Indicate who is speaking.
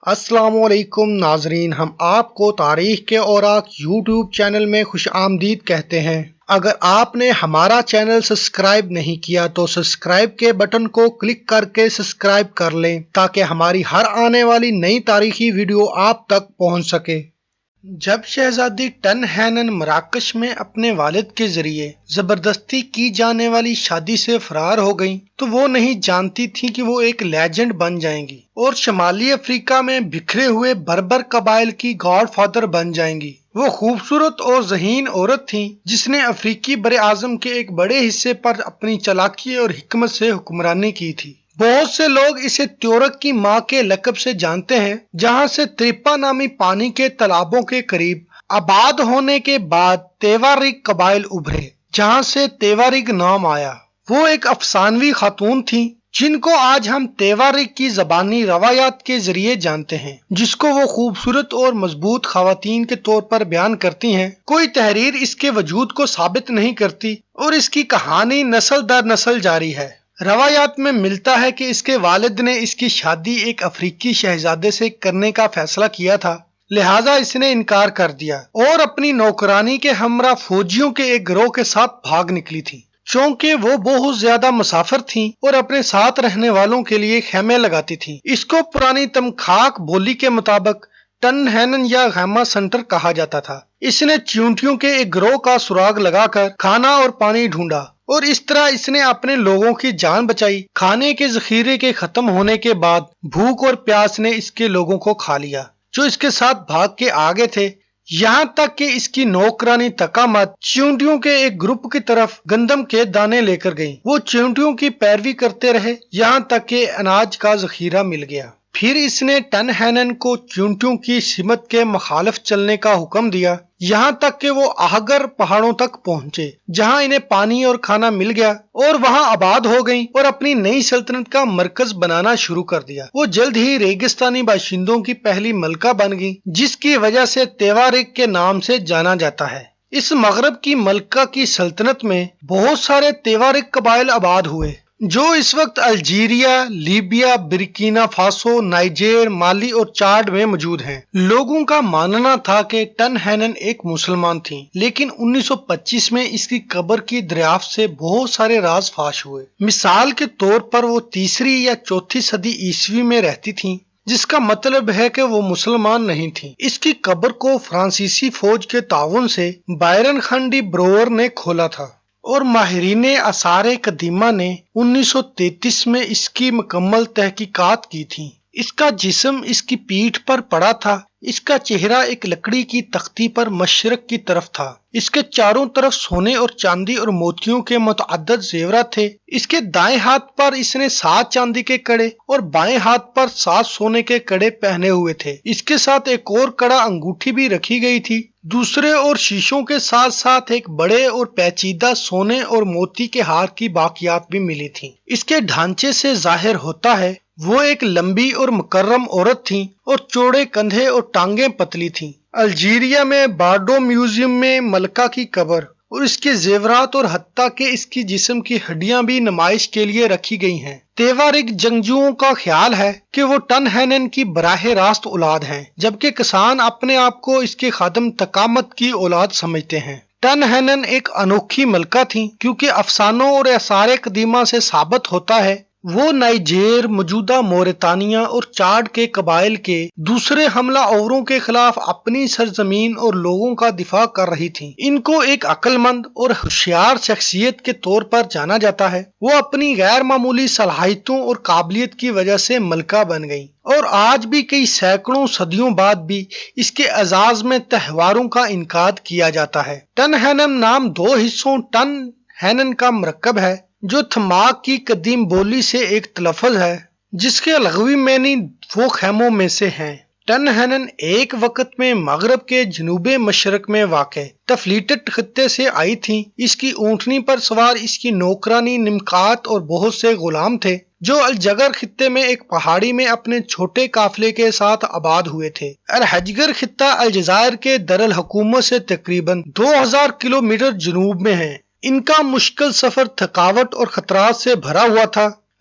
Speaker 1: السلام علیکم ناظرین، ہم آپ کو تاریخ کے اوراق یوٹیوب چینل میں خوش آمدید کہتے ہیں۔ اگر آپ نے ہمارا چینل سبسکرائب نہیں کیا تو سبسکرائب کے بٹن کو کلک کر کے سبسکرائب کر لیں تاکہ ہماری ہر آنے والی نئی تاریخی ویڈیو آپ تک پہنچ سکے۔ جب شہزادی ٹن ہینن مراکش میں اپنے والد کے ذریعے زبردستی کی جانے والی شادی سے فرار ہو گئیں تو وہ نہیں جانتی تھیں کہ وہ ایک لیجنڈ بن جائیں گی اور شمالی افریقہ میں بکھرے ہوئے بربر قبائل کی گاڈ فادر بن جائیں گی۔ وہ خوبصورت اور ذہین عورت تھیں جس نے افریقی براعظم کے ایک بڑے حصے پر اپنی چالاکی اور حکمت سے حکمرانی کی تھی۔ بہت سے لوگ اسے تیورک کی ماں کے لقب سے جانتے ہیں، جہاں سے تریپا نامی پانی کے تالابوں کے قریب آباد ہونے کے بعد تیوارک قبائل ابھرے، جہاں سے تیوارک نام آیا۔ وہ ایک افسانوی خاتون تھیں جن کو آج ہم تیوارک کی زبانی روایات کے ذریعے جانتے ہیں، جس کو وہ خوبصورت اور مضبوط خواتین کے طور پر بیان کرتی ہیں۔ کوئی تحریر اس کے وجود کو ثابت نہیں کرتی اور اس کی کہانی نسل در نسل جاری ہے۔ روایات میں ملتا ہے کہ اس کے والد نے اس کی شادی ایک افریقی شہزادے سے کرنے کا فیصلہ کیا تھا، لہٰذا اس نے انکار کر دیا اور اپنی نوکرانی کے ہمراہ فوجیوں کے ایک گروہ کے ساتھ بھاگ نکلی تھی۔ چونکہ وہ بہت زیادہ مسافر تھیں اور اپنے ساتھ رہنے والوں کے لیے خیمے لگاتی تھیں، اس کو پرانی تمخاک بولی کے مطابق ٹن ہینن یا خیمہ سنٹر کہا جاتا تھا۔ اس نے چیونٹیوں کے ایک گروہ کا سراغ لگا کر کھانا اور پانی ڈھونڈا اور اس طرح اس نے اپنے لوگوں کی جان بچائی۔ کھانے کے ذخیرے کے ختم ہونے کے بعد بھوک اور پیاس نے اس کے لوگوں کو کھا لیا جو اس کے ساتھ بھاگ کے آگے تھے، یہاں تک کہ اس کی نوکرانی تکامت چیونٹیوں کے ایک گروپ کی طرف گندم کے دانے لے کر گئی۔ وہ چیونٹیوں کی پیروی کرتے رہے یہاں تک کہ اناج کا ذخیرہ مل گیا۔ پھر اس نے ٹن ہینن کو چیونٹیوں کی سمت کے مخالف چلنے کا حکم دیا، یہاں تک کہ وہ آہگر پہاڑوں تک پہنچے جہاں انہیں پانی اور کھانا مل گیا اور وہاں آباد ہو گئیں اور اپنی نئی سلطنت کا مرکز بنانا شروع کر دیا۔ وہ جلد ہی ریگستانی باشندوں کی پہلی ملکہ بن گئی، جس کی وجہ سے تیوارک کے نام سے جانا جاتا ہے۔ اس مغرب کی ملکہ کی سلطنت میں بہت سارے تیوارک قبائل آباد ہوئے جو اس وقت Algeria, Libya, Burkina Faso, Niger, مالی اور چاڈ میں موجود ہیں۔ لوگوں کا ماننا تھا کہ ٹن ہینن ایک مسلمان تھیں، لیکن 1925 میں اس کی قبر کی دریافت سے بہت سارے راز فاش ہوئے۔ مثال کے طور پر وہ 3 یا 4 صدی عیسوی میں رہتی تھیں، جس کا مطلب ہے کہ وہ مسلمان نہیں تھیں۔ اس کی قبر کو فرانسیسی فوج کے تعاون سے بائرن خان ڈی بروور نے کھولا تھا اور ماہرین آثار قدیمہ نے 1933 میں اس کی مکمل تحقیقات کی تھیں۔ اس کا جسم اس کی پیٹھ پر پڑا تھا، اس کا چہرہ ایک لکڑی کی تختی پر مشرق کی طرف تھا، اس کے چاروں طرف سونے اور چاندی اور موتیوں کے متعدد زیورات تھے۔ اس کے دائیں ہاتھ پر اس نے 7 چاندی کے کڑے اور بائیں ہاتھ پر 7 سونے کے کڑے پہنے ہوئے تھے۔ اس کے ساتھ ایک اور کڑا انگوٹھی بھی رکھی گئی تھی۔ دوسرے اور شیشوں کے ساتھ ساتھ ایک بڑے اور پیچیدہ سونے اور موتی کے ہار کی باقیات بھی ملی تھیں۔ اس کے ڈھانچے سے ظاہر ہوتا ہے وہ ایک لمبی اور مکرم عورت تھیں اور چوڑے کندھے اور ٹانگیں پتلی تھیں۔ الجیریا میں بارڈو میوزیم میں ملکہ کی قبر اور اس کے زیورات اور حتیٰ کہ اس کی جسم کی ہڈیاں بھی نمائش کے لیے رکھی گئی ہیں۔ تیوارک جنگجوؤں کا خیال ہے کہ وہ ٹن ہینن کی براہ راست اولاد ہیں، جبکہ کسان اپنے آپ کو اس کے خادم تکامت کی اولاد سمجھتے ہیں۔ ٹن ہینن ایک انوکھی ملکہ تھیں کیونکہ افسانوں اور آثار قدیمہ سے ثابت ہوتا ہے وہ نائجیر، موجودہ موریتانیہ اور چاڈ کے قبائل کے دوسرے حملہ آوروں کے خلاف اپنی سرزمین اور لوگوں کا دفاع کر رہی تھیں۔ ان کو ایک عقل مند اور ہوشیار شخصیت کے طور پر جانا جاتا ہے۔ وہ اپنی غیر معمولی صلاحیتوں اور قابلیت کی وجہ سے ملکہ بن گئیں اور آج بھی کئی سینکڑوں صدیوں بعد بھی اس کے اعزاز میں تہواروں کا انعقاد کیا جاتا ہے۔ ٹن ہینن نام 2 حصوں ٹن ہینن کا مرکب ہے جو تھماک کی قدیم بولی سے ایک تلفظ ہے جس کے لغوی معنی وہ خیموں میں سے ہیں۔ ٹن ہینن ایک وقت میں مغرب کے جنوب مشرق میں واقع تفلیٹٹ خطے سے آئی تھیں۔ اس کی اونٹنی پر سوار اس کی نوکرانی نمکات اور بہت سے غلام تھے جو الجگر خطے میں ایک پہاڑی میں اپنے چھوٹے قافلے کے ساتھ آباد ہوئے تھے۔ الحجگر خطہ الجزائر کے دارالحکومت سے تقریباً 2000 کلومیٹر جنوب میں ہے۔ ان کا مشکل سفر تھکاوٹ اور خطرات سے بھرا ہوا تھا۔